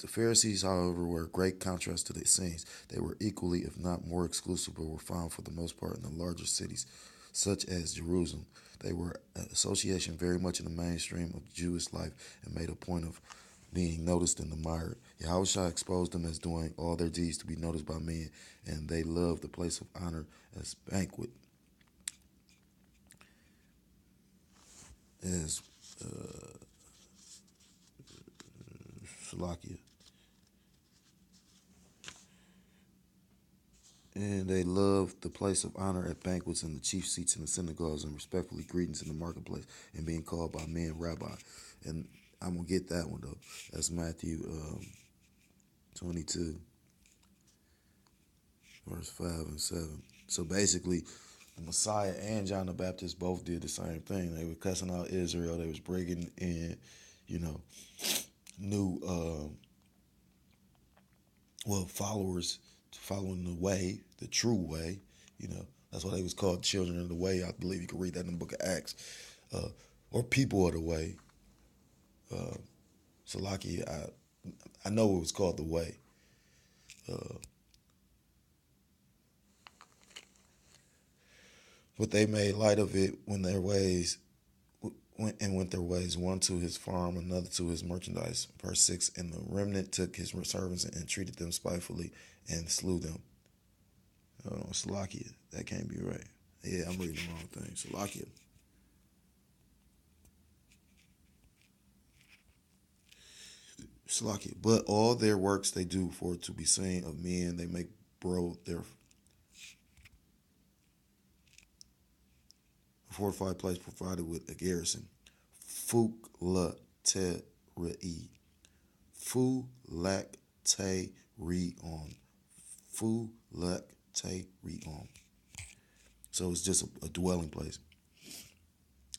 Pharisees. The Pharisees, however, were a great contrast to the Essenes. They were equally, if not more exclusive, but were found for the most part in the larger cities, such as Jerusalem. They were an association very much in the mainstream of Jewish life and made a point of being noticed and admired. Yahushua exposed them as doing all their deeds to be noticed by men, and they loved the place of honor as banquet, as Salakia. And they loved the place of honor at banquets and the chief seats in the synagogues and respectfully greetings in the marketplace and being called by men rabbi. And I'm going to get that one, though. That's Matthew 22, verse 5 and 7. So basically, the Messiah and John the Baptist both did the same thing. They were cussing out Israel. They was bringing in, new, followers following the way, the true way. That's why they was called children of the way. I believe you can read that in the book of Acts. Or people of the way. Salaki, I know it was called the way. But they made light of it when their ways went their ways, one to his farm, another to his merchandise. Verse 6, and the remnant took his servants and treated them spitefully and slew them. Salakia, that can't be right. Yeah, I'm reading the wrong thing. Salakia. Salakia. But all their works they do for to be seen of men, they make broad their fortified place provided with a garrison. Fuk la te re'i. Fu lak te ri'on. Fu lak te ri'on. So it's just a dwelling place.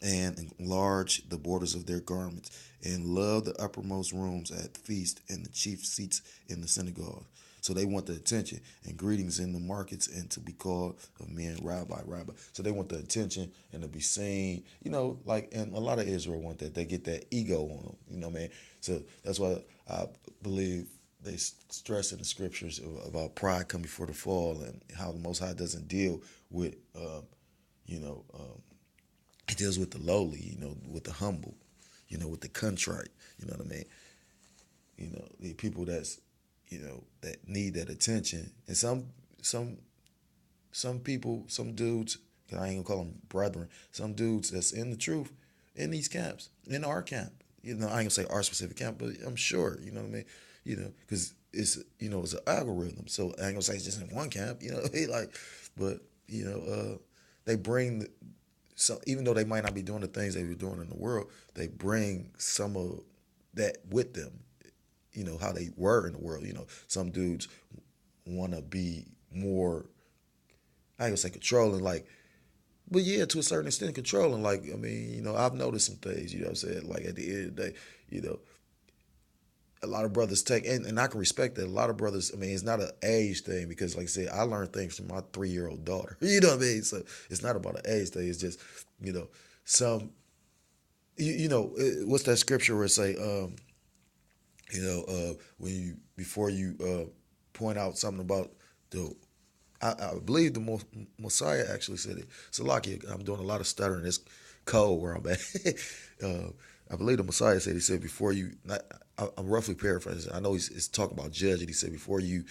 And enlarge the borders of their garments, and love the uppermost rooms at feast and the chief seats in the synagogue. So they want the attention and greetings in the markets and to be called of men rabbi, rabbi. So they want the attention and to be seen, and a lot of Israel want that. They get that ego on them, man. So that's why I believe they stress in the scriptures about pride come before the fall and how the Most High doesn't deal with, it deals with the lowly, with the humble, with the contrite, you know what I mean? The people that's, that need that attention. And some people, some dudes, I ain't gonna call them brethren, some dudes that's in the truth in these camps, in our camp. I ain't gonna say our specific camp, but I'm sure, you know what I mean? Because it's, it's an algorithm. So I ain't gonna say it's just in one camp, but, they bring so even though they might not be doing the things they were doing in the world, they bring some of that with them. How they were in the world. Some dudes want to be more, I ain't gonna say controlling, but yeah, to a certain extent controlling. I've noticed some things, what I'm saying? At the end of the day, a lot of brothers take, and I can respect that. A lot of brothers, it's not an age thing because, like I said, I learned things from my 3-year-old daughter. You know what I mean? So it's not about an age thing. It's just, some, what's that scripture where it say, before you point out something about I believe the Messiah actually said it. So, I'm doing a lot of stuttering. It's cold where I'm at. I believe the Messiah said, he said, before you, I'm roughly paraphrasing. I know he's talking about judging. He said, before you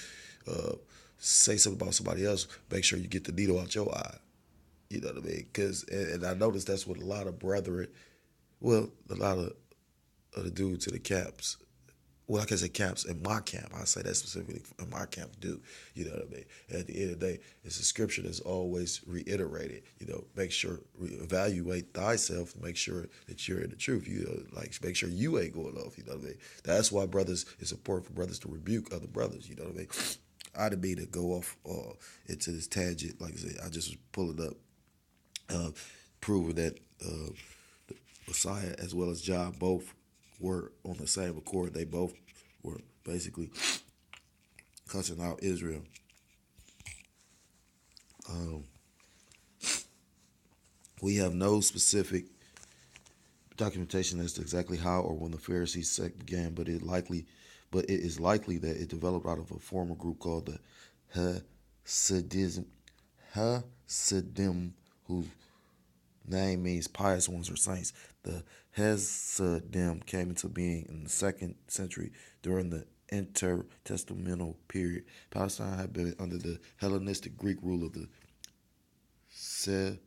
say something about somebody else, make sure you get the needle out your eye. You know what I mean? And I noticed that's what a lot of brethren, a lot of the dudes in the camps, I can say camps in my camp. I say that specifically in my camp do. You know what I mean? At the end of the day, it's a scripture that's always reiterated. Make sure, evaluate thyself, make sure that you're in the truth. Make sure you ain't going off. You know what I mean? That's why it's important for brothers to rebuke other brothers. You know what I mean? I didn't mean to go off into this tangent. Like I said, I just was pulling up, proving that the Messiah as well as John both were on the same accord. They both were basically cussing out Israel. We have no specific documentation as to exactly how or when the Pharisee sect began, but it likely but it is likely that it developed out of a former group called the Hasidism, Hasidim, whose name means pious ones or saints. The Hasidim came into being in the 2nd century during the intertestamental period. Palestine had been under the Hellenistic Greek rule of the Se-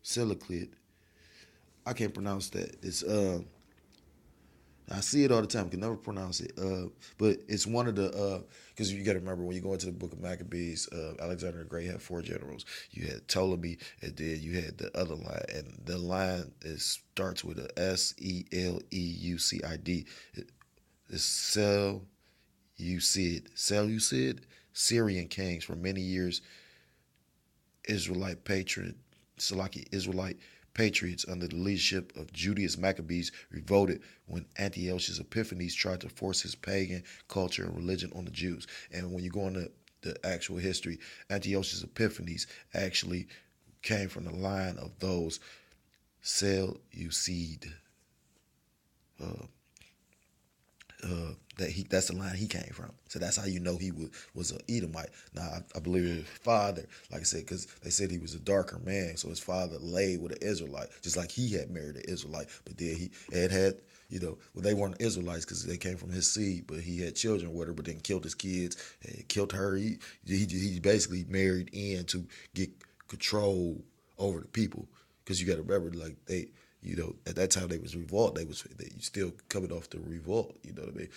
Seleucid. I can't pronounce that. It's I see it all the time. I can never pronounce it. But it's one of the because you got to remember when you go into the Book of Maccabees, Alexander the Great had 4 generals. You had Ptolemy, and then you had the other line, and the line starts with a Seleucid. It's Seleucid, Syrian kings for many years. Israelite patron, Salaki Israelite patriots under the leadership of Judas Maccabees revolted when Antiochus Epiphanes tried to force his pagan culture and religion on the Jews. And when you go into the actual history, Antiochus Epiphanes actually came from the line of those Seleucid uh, that's the line he came from. So that's how you know he was an Edomite. Now I believe his father, like I said, because they said he was a darker man, so his father laid with an Israelite, just like he had married an Israelite. But then he had well, they weren't Israelites because they came from his seed, but he had children with her, but then killed his kids and killed her. He basically married in to get control over the people, because you got to remember, like at that time they was revolt. They still coming off the revolt. You know what I mean?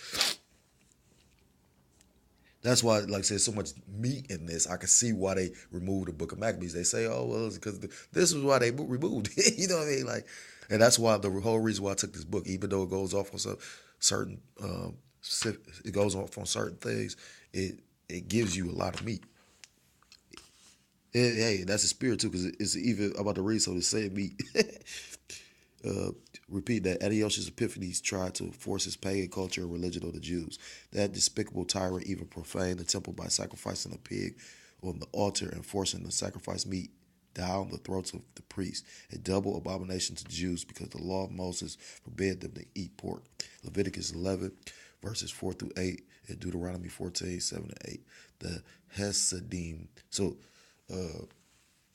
That's why, like I said, so much meat in this. I can see why they removed the Book of Maccabees. They say, oh well, it's because this is why they removed it. You know what I mean? Like, and that's why the whole reason why I took this book, even though it goes off on some certain, it goes off on certain things. It gives you a lot of meat. Hey, that's a spirit too, because it's even about to read, so to say meat. uh, Repeat that Antiochus Epiphanes tried to force his pagan culture and religion on the Jews. That despicable tyrant even profaned the temple by sacrificing a pig on the altar and forcing the sacrifice meat down the throats of the priests, a double abomination to the Jews because the law of Moses forbade them to eat pork. Leviticus 11, verses 4 through 8, and Deuteronomy 14, 7 and 8. The Hasidim. So,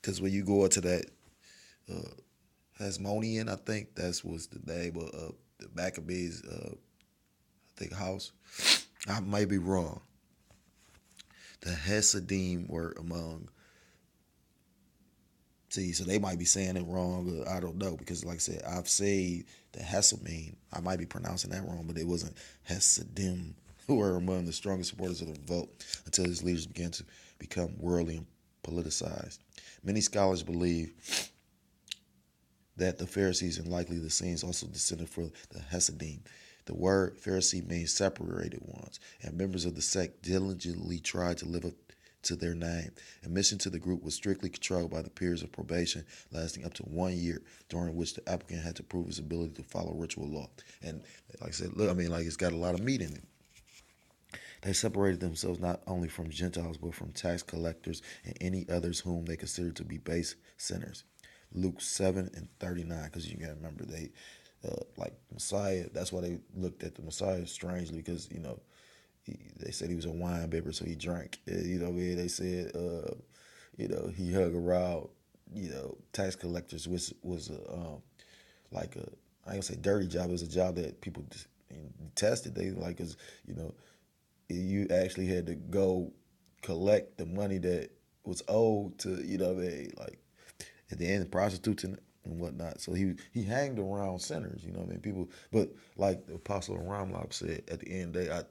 because when you go into that, uh, Hasmonean, I think that's was the name of the Maccabees, I think house. I may be wrong. The Hasidim were among. See, so they might be saying it wrong. I don't know, because, like I said, I've said the Hasidim. I might be pronouncing that wrong, but it wasn't Hasidim, who were among the strongest supporters of the revolt until his leaders began to become worldly and politicized. Many scholars believe that the Pharisees and likely the Essenes also descended from the Hasidim. The word Pharisee means separated ones, and members of the sect diligently tried to live up to their name. Admission to the group was strictly controlled by the periods of probation, lasting up to 1 year, during which the applicant had to prove his ability to follow ritual law. And like I said, look, I mean, like, it's got a lot of meat in it. They separated themselves not only from Gentiles, but from tax collectors and any others whom they considered to be base sinners. Luke 7 and 39, because you got to remember, they, like Messiah, that's why they looked at the Messiah strangely, because, they said he was a wine bibber, so he drank. You know what I mean? They said, he hung around, tax collectors, which was like a, I ain't gonna say dirty job. It was a job that people detested. They like, cause you actually had to go collect the money that was owed to, what I mean, like at the end, prostitutes and whatnot. So he hanged around sinners, you know what I mean? People, but like the Apostle Ramlab said, at the end of the day,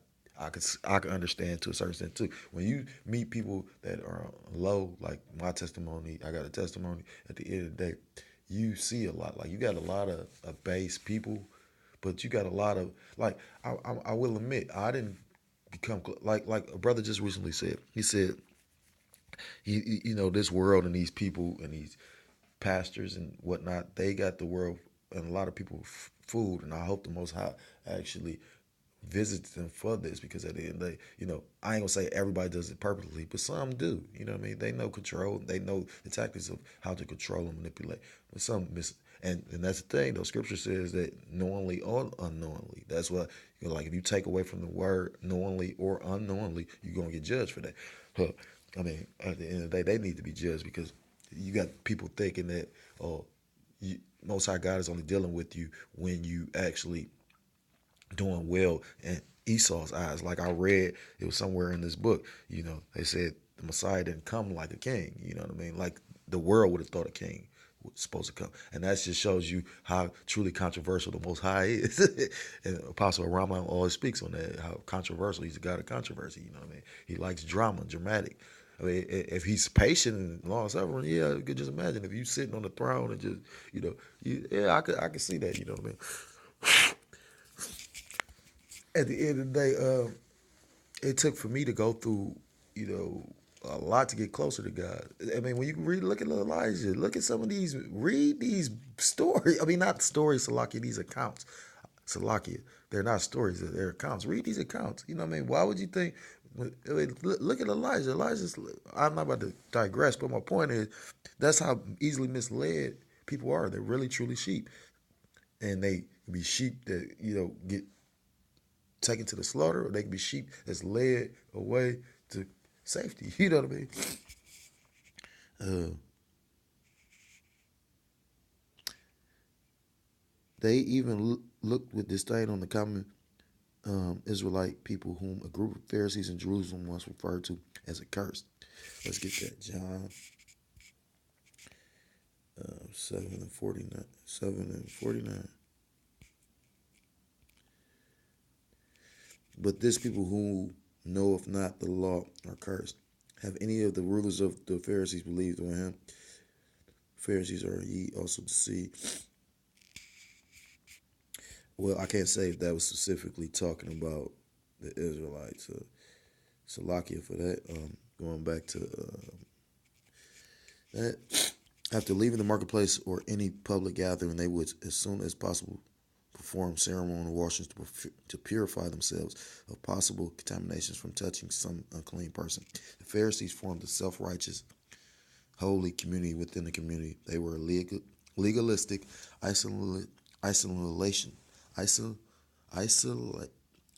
I can understand to a certain extent too. When you meet people that are low, like my testimony, I got a testimony. At the end of the day, you see a lot. Like, you got a lot of base people, but you got a lot of, like, I will admit, I didn't become like a brother just recently said. He said, this world and these people and these pastors and whatnot, they got the world and a lot of people food, and I hope the Most High actually visits them for this, because at the end of the day, I ain't gonna say everybody does it perfectly, but some do. You know what I mean? They know control, they know the tactics of how to control and manipulate. But some miss, And that's the thing, though. Scripture says that knowingly or unknowingly. That's what, like, if you take away from the word knowingly or unknowingly, you're going to get judged for that. Huh. I mean, at the end of the day, they need to be judged because you got people thinking that, oh, Most High God is only dealing with you when you actually doing well in Esau's eyes. Like I read, it was somewhere in this book, they said the Messiah didn't come like a king, you know what I mean? Like the world would have thought a king was supposed to come. And that just shows you how truly controversial the Most High is. And Apostle Rama always speaks on that, how controversial. He's a God of controversy, you know what I mean? He likes drama, dramatic. I mean, if he's patient and long suffering, yeah, you could just imagine if you sitting on the throne and just, yeah, I could see that, you know what I mean? At the end of the day, it took for me to go through, a lot to get closer to God. I mean, when you look at Elijah, look at some of these, read these stories. I mean, not stories, Salakia, these accounts. Salakia, they're not stories, they're accounts. Read these accounts. You know what I mean? Why would you think, look at Elijah. I'm not about to digress, but my point is, that's how easily misled people are. They're really, truly sheep. And they be sheep that, get taken to the slaughter, or they can be sheep that's led away to safety. You know what I mean? Uh, they even looked with disdain on the common Israelite people whom a group of Pharisees in Jerusalem once referred to as accursed. Let's get that. John 7:49. 7:49. But this people who know if not the law are cursed. Have any of the rulers of the Pharisees believed on him? Pharisees, are ye also deceived? Well, I can't say if that was specifically talking about the Israelites. Salakia for that. Going back to that. After leaving the marketplace or any public gathering, they would, as soon as possible, perform ceremonial washings to purify themselves of possible contaminations from touching some unclean person. The Pharisees formed a self-righteous, holy community within the community. They were legalistic, isolation, isol, isol,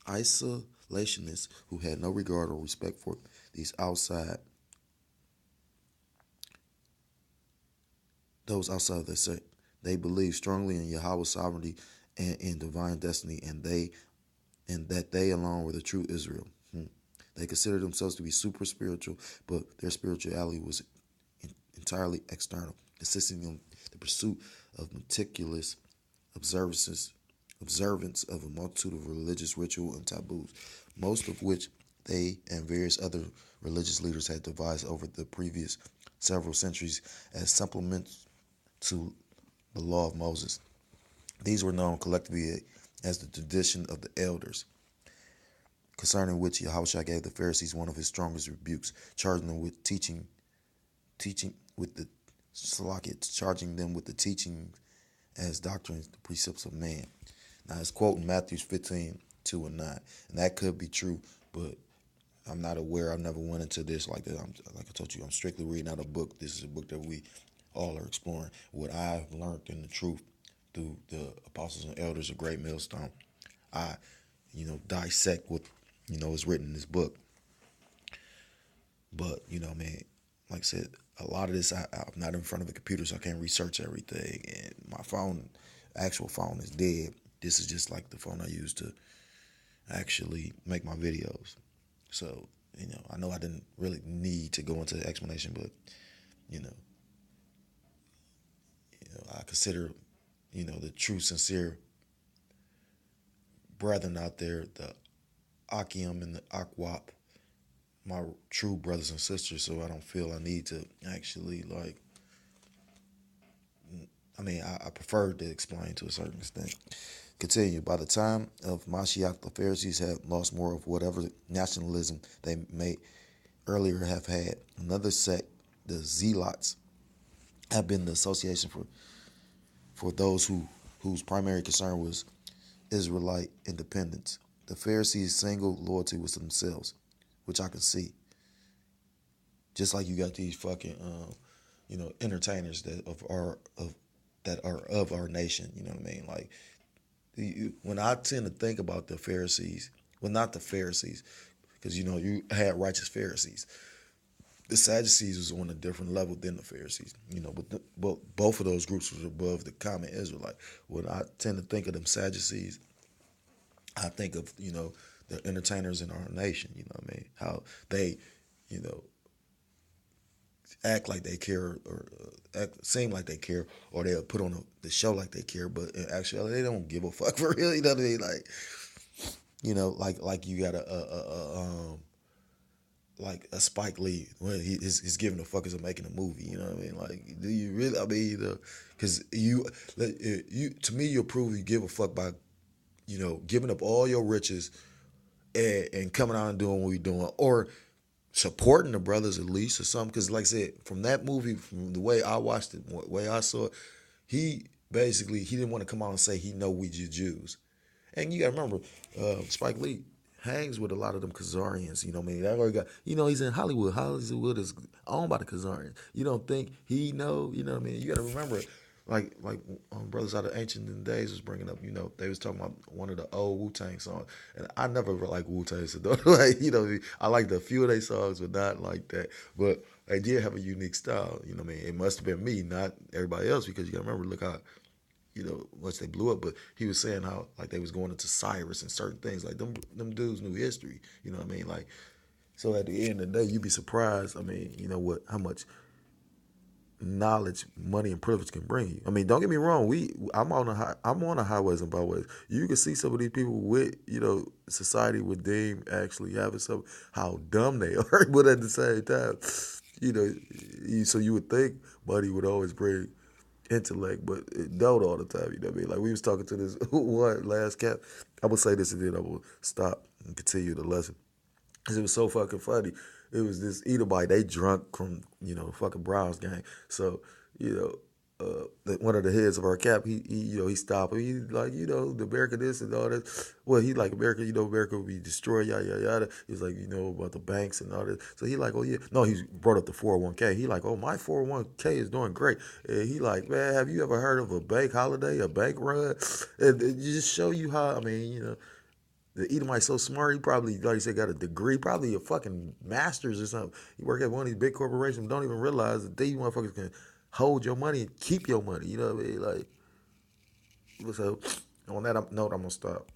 isolationists who had no regard or respect for those outside of their sect. They believed strongly in Yahweh's sovereignty and in divine destiny, and that they alone were the true Israel. They considered themselves to be super spiritual, but their spirituality was entirely external, consisting of the pursuit of meticulous observance of a multitude of religious ritual and taboos, most of which they and various other religious leaders had devised over the previous several centuries as supplements to the law of Moses. These were known collectively as the tradition of the elders, concerning which Yahushua gave the Pharisees one of his strongest rebukes, charging them with charging them with the teaching as doctrines, the precepts of man. Now it's quoting Matthew 15:2-9, and that could be true, but I'm not aware. I've never went into this like that. Like I told you, I'm strictly reading out a book. This is a book that we all are exploring. What I've learned in the truth through the apostles and elders of Great Millstone, I, dissect what, is written in this book. But, like I said, a lot of this, I'm not in front of a computer, so I can't research everything. And my actual phone is dead. This is just like the phone I use to actually make my videos. So, I know I didn't really need to go into the explanation, but, I consider, the true, sincere brethren out there, the Akim and the Akwap, my true brothers and sisters, so I don't feel I need to actually, I prefer to explain to a certain extent. Continue. By the time of Mashiach, the Pharisees had lost more of whatever nationalism they may earlier have had. Another sect, the Zealots, have been the association for those whose primary concern was Israelite independence. The Pharisees' single loyalty was to themselves, which I could see. Just like you got these fucking, entertainers that that are of our nation. You know what I mean? Like when I tend to think about the Pharisees, well, not the Pharisees, because you had righteous Pharisees. The Sadducees was on a different level than the Pharisees, but both of those groups was above the common Israelite. When I tend to think of them Sadducees, I think of the entertainers in our nation. You know what I mean? How they, you know, act like they care or seem like they care, or they'll put on the show like they care, but in actuality they don't give a fuck for real. You know what I mean? Like like you got like a Spike Lee when he's giving a fuck is making a movie. You know what I mean? Like, do you really? I mean, because you to me you'll prove you give a fuck by giving up all your riches and coming out and doing what you're doing, or supporting the brothers at least or something. Because like I said, from that movie, from the way I watched it, the way I saw it, he basically he didn't want to come out and say he know we Jews. And you got to remember, Spike Lee hangs with a lot of them Khazarians. You know what I mean? That already got, he's in Hollywood. Hollywood is owned by the Khazarians. You don't think he know? You know what I mean? You got to remember, like brothers out of ancient days was bringing up. They was talking about one of the old Wu Tang songs, and I never liked Wu Tang, so like I liked a few of their songs, but not like that. But they did have a unique style. You know what I mean? It must have been me, not everybody else, because you got to remember, look how once they blew up. But he was saying how like they was going into Cyrus and certain things. Like them dudes knew history. You know what I mean? Like, so at the end of the day, you'd be surprised. I mean, how much knowledge, money, and privilege can bring you. I mean, don't get me wrong. I'm on the highways and byways. You can see some of these people with society would deem actually having some how dumb they are, but at the same time, so you would think money would always bring intellect, but it don't all the time. You know what I mean? Like we was talking to this one last cap. I would say this and then I will stop and continue the lesson because it was so fucking funny. It was this Edomite. They drunk from fucking Browns gang. So one of the heads of our cap, he stopped. He like the America this and all that. Well, he like America. America will be destroyed. Yada yada yada. He was like about the banks and all that. So he like, oh yeah. No, he brought up the 401k. He like, oh, my 401k is doing great. And he like, man, have you ever heard of a bank holiday, a bank run? And it just show you how. I mean, the Edomite's so smart, he probably, like you said, got a degree, probably a fucking master's or something. He work at one of these big corporations, don't even realize that these motherfuckers can hold your money and keep your money. You know what I mean? Like, so on that note, I'm going to stop.